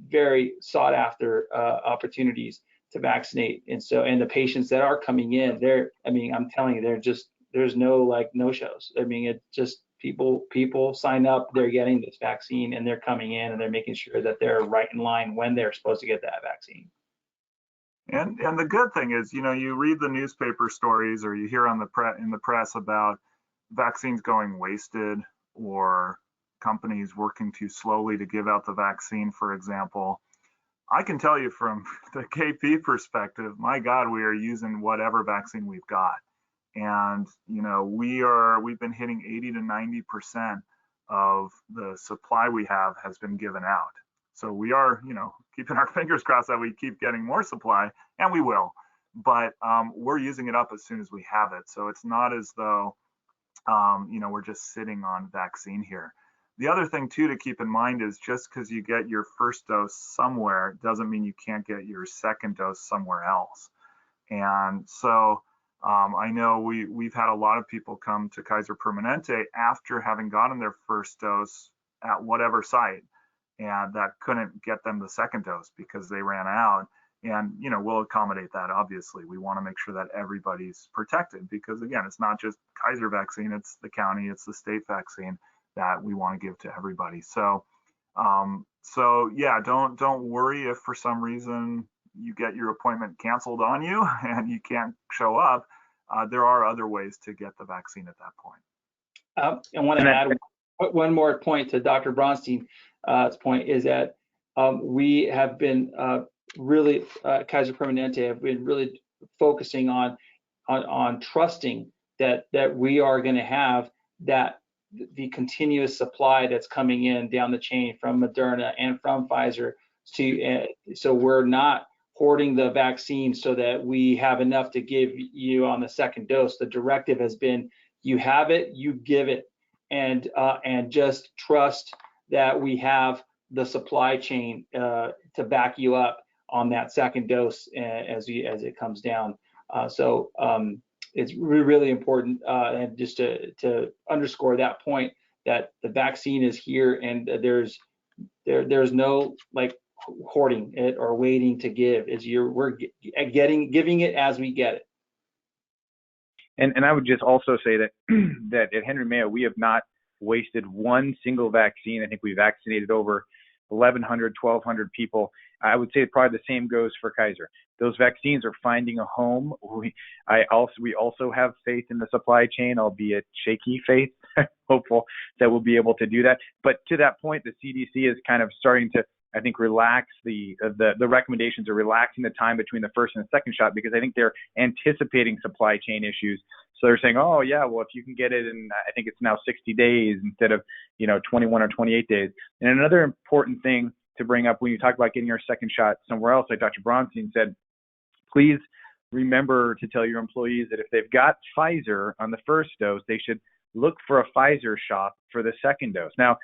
very sought after opportunities to vaccinate. And the patients that are coming in, I'm telling you, there's no like no shows. I mean, it just people sign up, they're getting this vaccine, and they're coming in and they're making sure that they're right in line when they're supposed to get that vaccine. And the good thing is, you read the newspaper stories or you hear in the press about vaccines going wasted, or companies working too slowly to give out the vaccine, for example. I can tell you from the KP perspective, my God, we are using whatever vaccine we've got. And, we've been hitting 80 to 90% of the supply we have has been given out. So we are, keeping our fingers crossed that we keep getting more supply, and we will. But we're using it up as soon as we have it. So it's not as though, we're just sitting on vaccine here. The other thing too to keep in mind is, just because you get your first dose somewhere doesn't mean you can't get your second dose somewhere else. And so I know we've had a lot of people come to Kaiser Permanente after having gotten their first dose at whatever site, and that couldn't get them the second dose because they ran out. And, we'll accommodate that. Obviously, we want to make sure that everybody's protected, because again, it's not just Kaiser vaccine, it's the county, it's the state vaccine that we want to give to everybody. So, yeah, don't worry if for some reason you get your appointment canceled on you and you can't show up. There are other ways to get the vaccine at that point. I want to add one more point to Dr. Bronstein's point, is that we have been really, Kaiser Permanente have been really focusing on trusting that we are going to have the continuous supply that's coming in down the chain from Moderna and from Pfizer, so we're not hoarding the vaccine so that we have enough to give you on the second dose. The directive has been, you have it, you give it, and just trust that we have the supply chain to back you up on that second dose as it comes down. So it's really important, and just to underscore that point, that the vaccine is here, and there's no like hoarding it or waiting to give. We're giving it as we get it. And I would just also say that that at Henry Mayo, we have not wasted one single vaccine. I think we vaccinated over 1,100, 1,200 people. I would say probably the same goes for Kaiser. Those vaccines are finding a home. We also have faith in the supply chain, albeit shaky faith, hopeful that we'll be able to do that. But to that point, the CDC is kind of starting to, I think, relax the recommendations, are relaxing the time between the first and the second shot, because I think they're anticipating supply chain issues. So they're saying, oh yeah, well, if you can get it in, I think it's now 60 days instead of 21 or 28 days. And another important thing to bring up when you talk about getting your second shot somewhere else, like Dr. Bronstein said, please remember to tell your employees that if they've got Pfizer on the first dose, they should look for a Pfizer shot for the second dose. Now,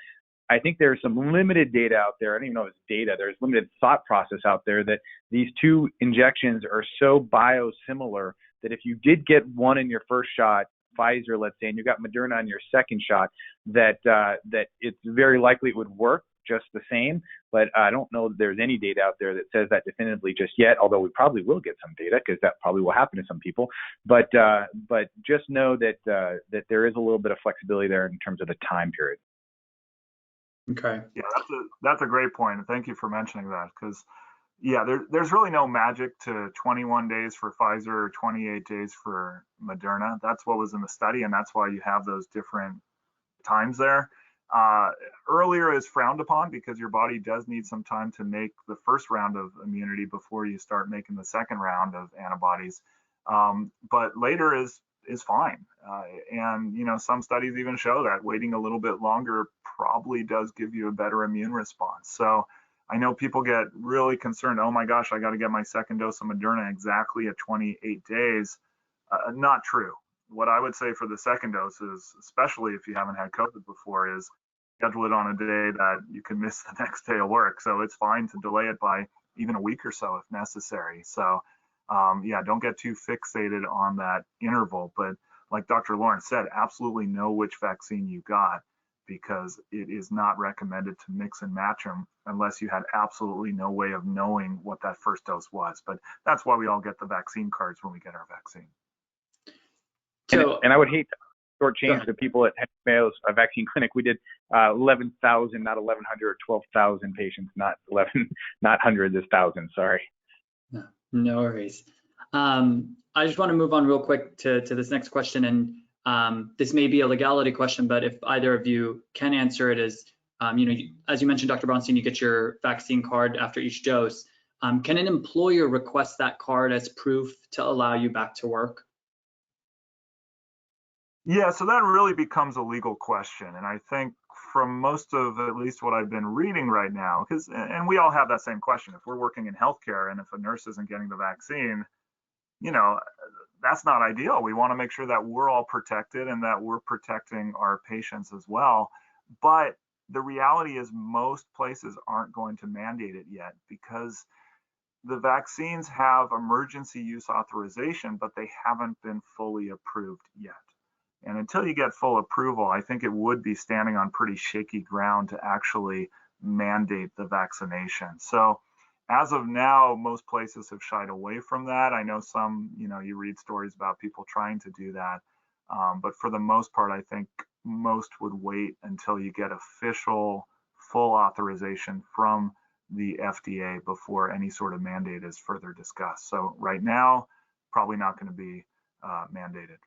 I think there's some limited data out there. I don't even know if it's data. There's limited thought process out there that these two injections are so biosimilar that if you did get one in your first shot, Pfizer, let's say, and you got Moderna on your second shot, that it's very likely it would work just the same. But I don't know that there's any data out there that says that definitively just yet, although we probably will get some data, because that probably will happen to some people. But just know that there is a little bit of flexibility there in terms of the time period. Okay. Yeah, that's a great point, and thank you for mentioning that, because yeah, there's really no magic to 21 days for Pfizer or 28 days for Moderna. That's what was in the study, and that's why you have those different times there. Earlier is frowned upon because your body does need some time to make the first round of immunity before you start making the second round of antibodies. But later is fine. And some studies even show that waiting a little bit longer probably does give you a better immune response. So I know people get really concerned, oh my gosh, I got to get my second dose of Moderna exactly at 28 days. Not true. what I would say for the second dose is, especially if you haven't had COVID before, is schedule it on a day that you can miss the next day of work. So it's fine to delay it by even a week or so if necessary. So yeah, don't get too fixated on that interval. But like Dr. Lawrence said, absolutely know which vaccine you got, because it is not recommended to mix and match them unless you had absolutely no way of knowing what that first dose was. But that's why we all get the vaccine cards when we get our vaccine. So, and I would hate to shortchange the people at Henry Mayo's vaccine clinic. We did 11,000, not 1,100, 12,000 patients, not 11, not hundreds, it's thousands. Sorry. No worries. I just want to move on real quick to this next question, and this may be a legality question, but if either of you can answer it, is as you mentioned, Dr. Bronstein, you get your vaccine card after each dose. Can an employer request that card as proof to allow you back to work? Yeah, so that really becomes a legal question. And I think from most of at least what I've been reading right now, and we all have that same question. If we're working in healthcare and if a nurse isn't getting the vaccine, that's not ideal. We want to make sure that we're all protected and that we're protecting our patients as well. But the reality is most places aren't going to mandate it yet, because the vaccines have emergency use authorization, but they haven't been fully approved yet. And until you get full approval, I think it would be standing on pretty shaky ground to actually mandate the vaccination. So as of now, most places have shied away from that. I know some, you read stories about people trying to do that. But for the most part, I think most would wait until you get official full authorization from the FDA before any sort of mandate is further discussed. So right now, probably not going to be mandated.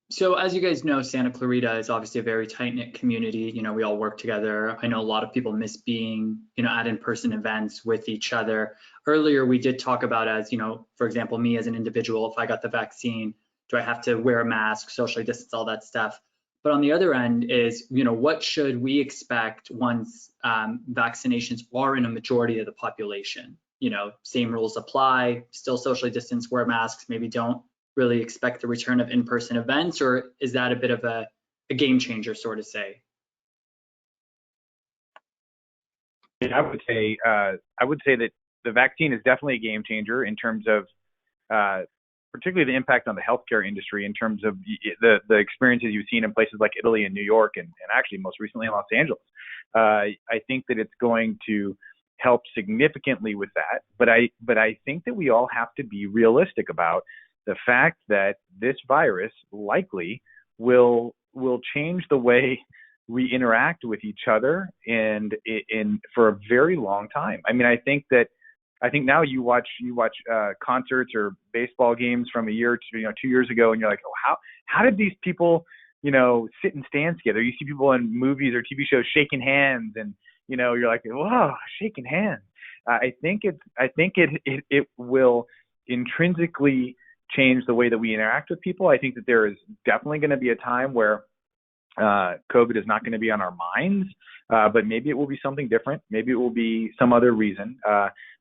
So as you guys know, Santa Clarita is obviously a very tight-knit community. We all work together. I know a lot of people miss being, at in-person events with each other. Earlier, we did talk about, as, for example, me as an individual, if I got the vaccine, do I have to wear a mask, socially distance, all that stuff? But on the other end is, what should we expect once vaccinations are in a majority of the population? Same rules apply, still socially distance, wear masks, maybe don't really expect the return of in-person events, or is that a bit of a game changer, sort of say? I would say that the vaccine is definitely a game changer in terms of particularly the impact on the healthcare industry, in terms of the experiences you've seen in places like Italy and New York, and actually most recently in Los Angeles. I think that it's going to help significantly with that, but I think that we all have to be realistic about the fact that this virus likely will change the way we interact with each other and for a very long time. I mean, I think now you watch concerts or baseball games from a year to 2 years ago, and you're like, oh, how did these people sit and stand together? You see people in movies or TV shows shaking hands, and you're like, whoa, shaking hands. I think it will intrinsically change the way that we interact with people. I think that there is definitely going to be a time where COVID is not going to be on our minds, but maybe it will be something different. Maybe it will be some other reason.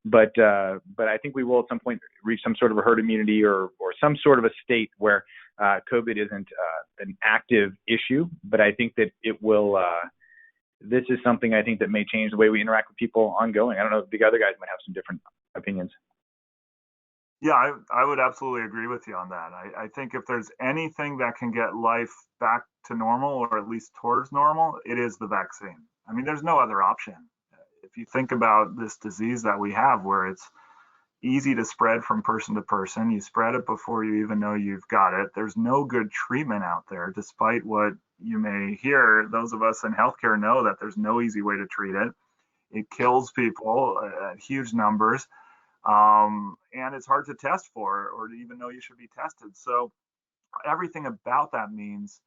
But I think we will at some point reach some sort of a herd immunity or some sort of a state where COVID isn't an active issue. But I think that it will. This is something I think that may change the way we interact with people ongoing. I don't know if the other guys might have some different opinions. Yeah, I would absolutely agree with you on that. I think if there's anything that can get life back to normal, or at least towards normal, it is the vaccine. I mean, there's no other option. If you think about this disease that we have, where it's easy to spread from person to person, you spread it before you even know you've got it. There's no good treatment out there, despite what you may hear. Those of us in healthcare know that there's no easy way to treat it. It kills people at huge numbers. And it's hard to test for, or to even know you should be tested. So everything about that means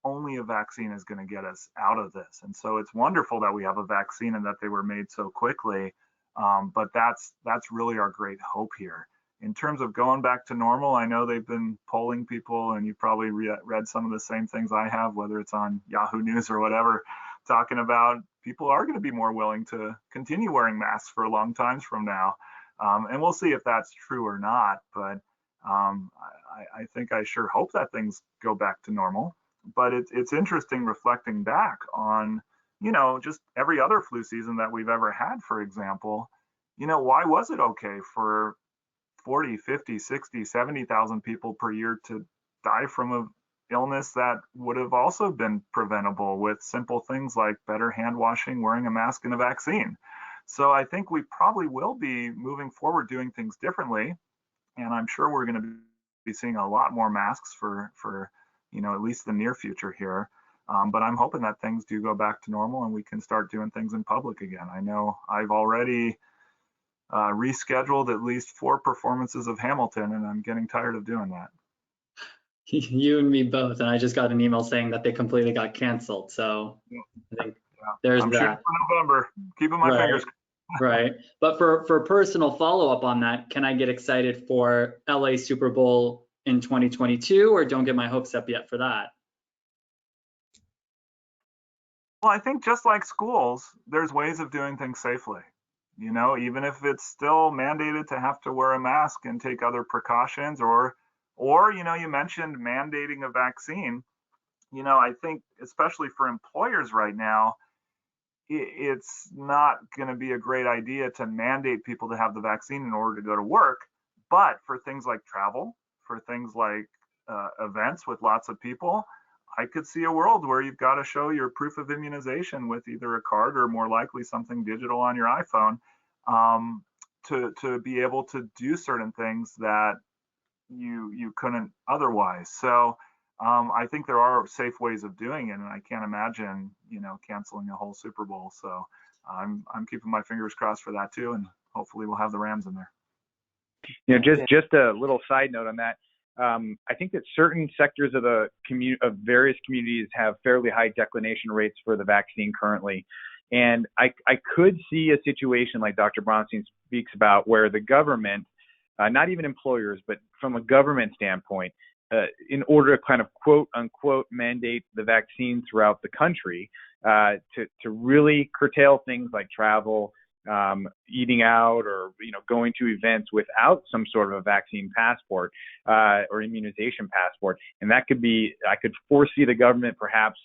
only a vaccine is going to get us out of this. And so it's wonderful that we have a vaccine and that they were made so quickly. But that's really our great hope here. In terms of going back to normal, I know they've been polling people, and you probably read some of the same things I have, whether it's on Yahoo News or whatever, talking about people are going to be more willing to continue wearing masks for long times from now. And we'll see if that's true or not, but I think I sure hope that things go back to normal. But it's interesting reflecting back on, just every other flu season that we've ever had, for example. Why was it okay for 40, 50, 60, 70,000 people per year to die from a illness that would have also been preventable with simple things like better hand washing, wearing a mask, and a vaccine? So I think we probably will be moving forward doing things differently, and I'm sure we're going to be seeing a lot more masks for at least the near future here. But I'm hoping that things do go back to normal and we can start doing things in public again. I know I've already rescheduled at least 4 performances of Hamilton, and I'm getting tired of doing that. You and me both, and I just got an email saying that they completely got canceled. So I think there's I'm that. shooting for November. Keeping my fingers crossed. Right. But for personal follow-up on that, can I get excited for LA Super Bowl in 2022, or don't get my hopes up yet for that? Well, I think just like schools, there's ways of doing things safely. Even if it's still mandated to have to wear a mask and take other precautions, or you mentioned mandating a vaccine. I think especially for employers right now, it's not going to be a great idea to mandate people to have the vaccine in order to go to work. But for things like travel, for things like events with lots of people, I could see a world where you've got to show your proof of immunization with either a card or more likely something digital on your iPhone, to be able to do certain things that you couldn't otherwise. So I think there are safe ways of doing it, and I can't imagine canceling a whole Super Bowl. So I'm keeping my fingers crossed for that too, and hopefully we'll have the Rams in there. Just a little side note on that. I think that certain sectors of of various communities have fairly high declination rates for the vaccine currently. And I could see a situation like Dr. Bronstein speaks about, where the government, not even employers, but from a government standpoint, in order to kind of quote unquote mandate the vaccine throughout the country, to really curtail things like travel, eating out, or going to events without some sort of a vaccine passport or immunization passport. And that could be, I could foresee the government perhaps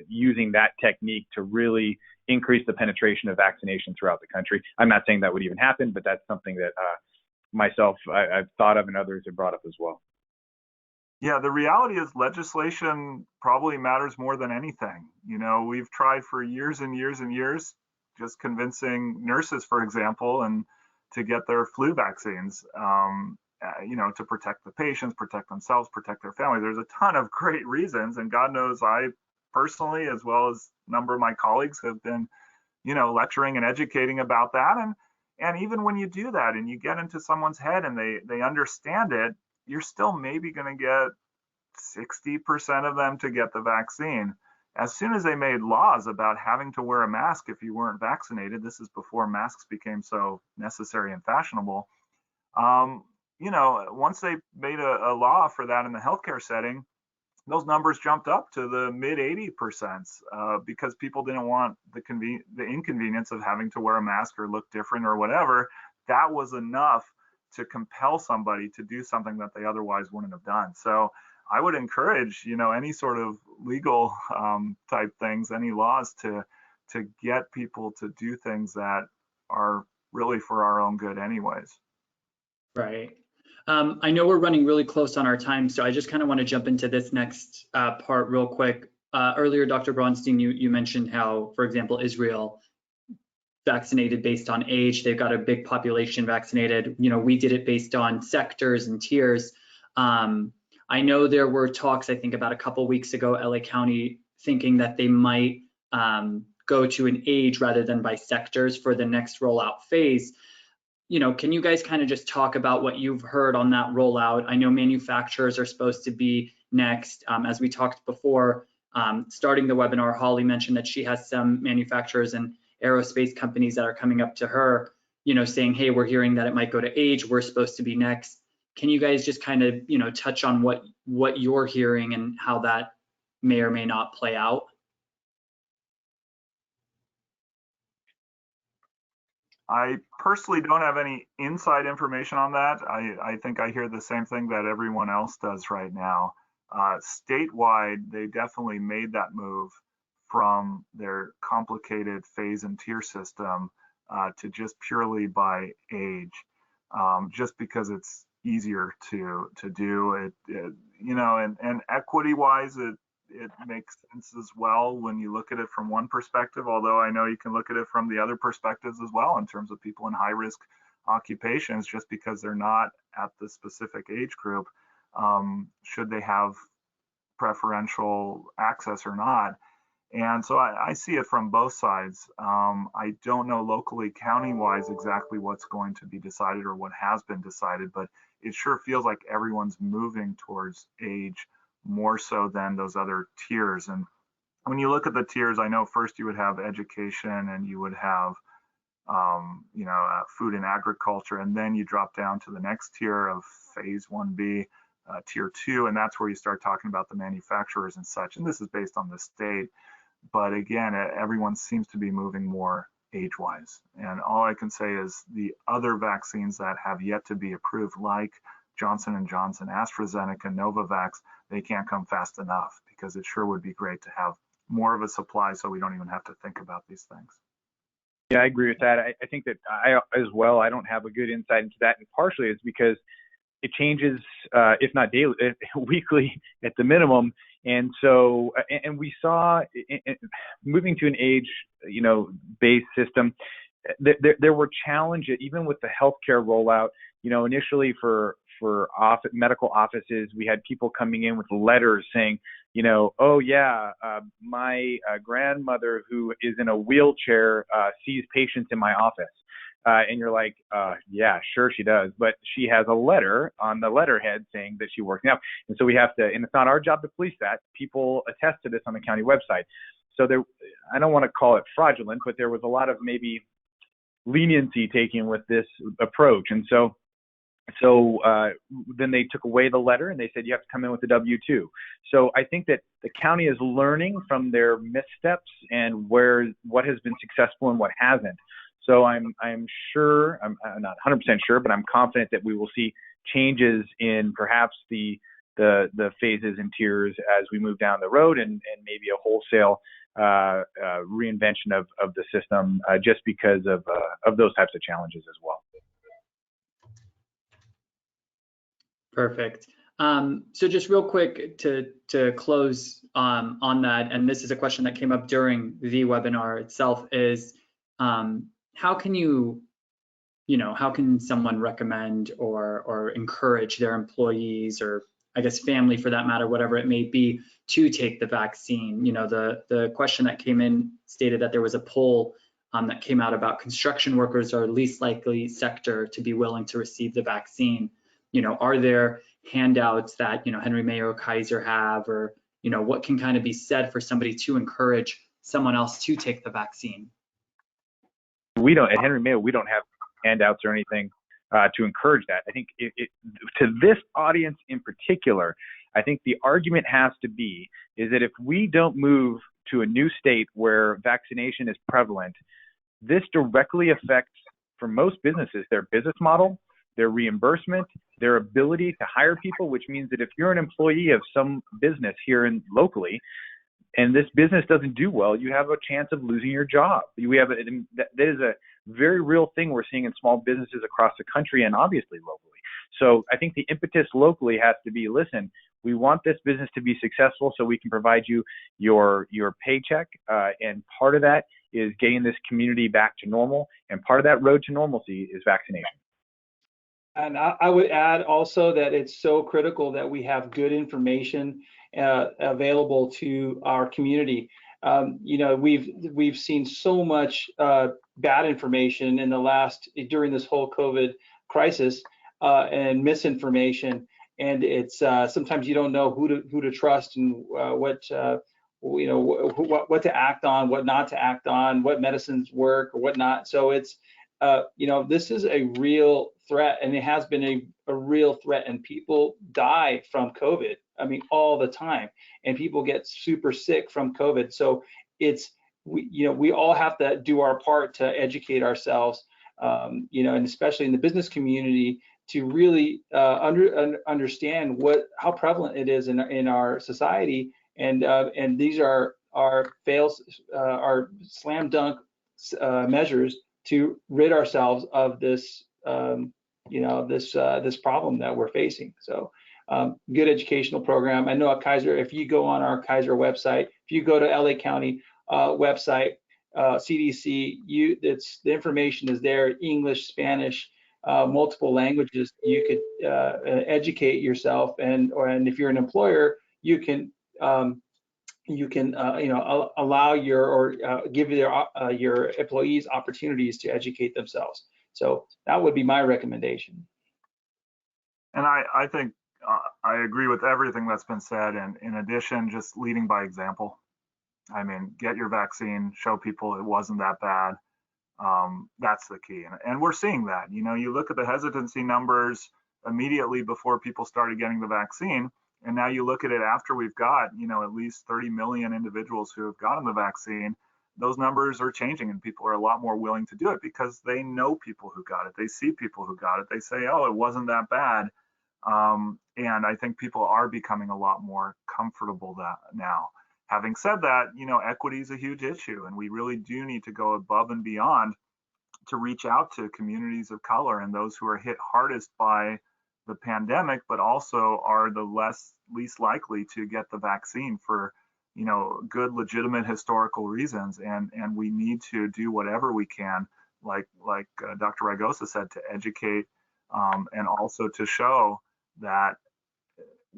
using that technique to really increase the penetration of vaccination throughout the country. I'm not saying that would even happen, but that's something that I've thought of and others have brought up as well. Yeah, the reality is legislation probably matters more than anything. We've tried for years and years and years just convincing nurses, for example, and to get their flu vaccines, to protect the patients, protect themselves, protect their family. There's a ton of great reasons, and God knows I personally, as well as a number of my colleagues, have been, lecturing and educating about that. And even when you do that and you get into someone's head and they understand it, you're still maybe going to get 60% of them to get the vaccine. As soon as they made laws about having to wear a mask if you weren't vaccinated, this is before masks became so necessary and fashionable. Once they made a law for that in the healthcare setting, those numbers jumped up to the mid 80%, because people didn't want the inconvenience of having to wear a mask or look different or whatever. That was enough to compel somebody to do something that they otherwise wouldn't have done. So I would encourage, any sort of legal type things, any laws to get people to do things that are really for our own good anyways. Right. I know we're running really close on our time, so I just kind of want to jump into this next part real quick. Earlier, Dr. Bronstein, you mentioned how, for example, Israel vaccinated based on age. They've got a big population vaccinated. We did it based on sectors and tiers. I know there were talks, I think about a couple weeks ago, LA County thinking that they might go to an age rather than by sectors for the next rollout phase. Can you guys kind of just talk about what you've heard on that rollout? I know manufacturers are supposed to be next. As we talked before, starting the webinar, Holly mentioned that she has some manufacturers and aerospace companies that are coming up to her, saying, hey, we're hearing that it might go to age. We're supposed to be next. Can you guys just kind of, touch on what you're hearing and how that may or may not play out? I personally don't have any inside information on that. I think I hear the same thing that everyone else does right now. Statewide, they definitely made that move from their complicated phase and tier system to just purely by age, just because it's easier to do it, and equity wise, it makes sense as well when you look at it from one perspective, although I know you can look at it from the other perspectives as well in terms of people in high risk occupations, just because they're not at the specific age group, should they have preferential access or not. And so I see it from both sides. I don't know locally, county-wise, exactly what's going to be decided or what has been decided, but it sure feels like everyone's moving towards age more so than those other tiers. And when you look at the tiers, I know first you would have education and you would have, food and agriculture, and then you drop down to the next tier of phase 1B, tier 2, and that's where you start talking about the manufacturers and such. And this is based on the state. But again, everyone seems to be moving more age-wise. And all I can say is the other vaccines that have yet to be approved, like Johnson & Johnson, AstraZeneca, Novavax, they can't come fast enough, because it sure would be great to have more of a supply so we don't even have to think about these things. Yeah, I agree with that. I think that I don't have a good insight into that, and partially it's because it changes, if not daily, weekly at the minimum. And so, and we saw moving to an age, based system, there were challenges even with the healthcare rollout. Initially for medical offices, we had people coming in with letters saying, oh yeah, my grandmother who is in a wheelchair sees patients in my office. And you're like, yeah, sure she does, but she has a letter on the letterhead saying that she works now. And so we have to, and it's not our job to police that. People attest to this on the county website. So there, I don't want to call it fraudulent, but there was a lot of maybe leniency taken with this approach. And so then they took away the letter and they said, you have to come in with the W-2. So I think that the county is learning from their missteps and what has been successful and what hasn't. So I'm sure, I'm not 100% sure, but I'm confident that we will see changes in perhaps the phases and tiers as we move down the road, and maybe a wholesale reinvention of the system just because of those types of challenges as well. Perfect. So just real quick to close on that, and this is a question that came up during the webinar itself, is how can how can someone recommend or encourage their employees, or I guess family for that matter, whatever it may be, to take the vaccine? The question that came in stated that there was a poll that came out about construction workers are least likely sector to be willing to receive the vaccine. Are there handouts that, Henry Mayo, Kaiser have, or, what can kind of be said for somebody to encourage someone else to take the vaccine? At Henry Mayo, we don't have handouts or anything to encourage that. I think to this audience in particular, I think the argument has to be is that if we don't move to a new state where vaccination is prevalent, this directly affects, for most businesses, their business model, their reimbursement, their ability to hire people, which means that if you're an employee of some business here locally, and this business doesn't do well, you have a chance of losing your job. That is a very real thing we're seeing in small businesses across the country and obviously locally. So I think the impetus locally has to be, listen, we want this business to be successful so we can provide you your paycheck. And part of that is getting this community back to normal. And part of that road to normalcy is vaccination. And I would add also that it's so critical that we have good information available to our community. We've seen so much bad information during this whole COVID crisis and misinformation, and it's sometimes you don't know who to trust and what to act on, what not to act on, what medicines work or what not. So it's this is a real threat, and it has been a real threat, and people die from COVID. I mean, all the time, and people get super sick from COVID. So we all have to do our part to educate ourselves. and especially in the business community, to really understand how prevalent it is in our society, and these are slam dunk measures to rid ourselves of this this problem that we're facing. So good educational program. I know at Kaiser, if you go on our Kaiser website, if you go to LA County website, CDC, the information is there, English, Spanish, multiple languages. You could educate yourself, and if you're an employer, you can allow give your employees opportunities to educate themselves. So that would be my recommendation. And I think I agree with everything that's been said. And in addition, just leading by example. I mean, get your vaccine, show people it wasn't that bad. That's the key. And we're seeing that. You look at the hesitancy numbers immediately before people started getting the vaccine. And now you look at it after we've got, at least 30 million individuals who have gotten the vaccine. Those numbers are changing, and people are a lot more willing to do it because they know people who got it. They see people who got it. They say, oh, it wasn't that bad. And I think people are becoming a lot more comfortable now. Having said that, equity is a huge issue, and we really do need to go above and beyond to reach out to communities of color and those who are hit hardest by the pandemic, but also are the least likely to get the vaccine for, good, legitimate historical reasons. And we need to do whatever we can, like Dr. Raigosa said, to educate and also to show that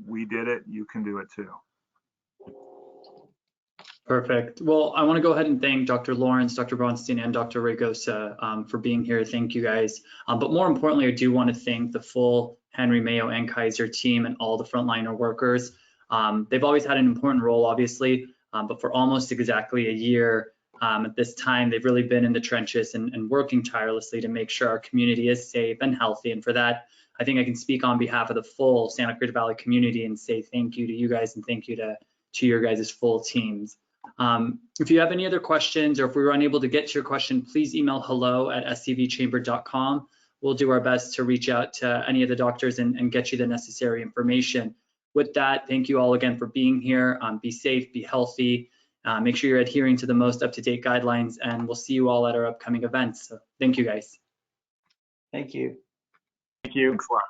we did it, you can do it too. Perfect. Well, I want to go ahead and thank Dr. Lawrence, Dr. Bronstein, and Dr. Raigosa for being here. Thank you guys. But more importantly, I do want to thank the full Henry Mayo and Kaiser team and all the frontliner workers. They've always had an important role, obviously, but for almost exactly a year at this time, they've really been in the trenches and working tirelessly to make sure our community is safe and healthy. And for that, I think I can speak on behalf of the full Santa Cruz Valley community and say thank you to you guys and thank you to your guys' full teams. If you have any other questions, or if we were unable to get to your question, please email hello@scvchamber.com. We'll do our best to reach out to any of the doctors and get you the necessary information. With that, thank you all again for being here. Be safe, be healthy, make sure you're adhering to the most up-to-date guidelines, and we'll see you all at our upcoming events. So thank you guys. Thank you. Thank you. Thanks a lot.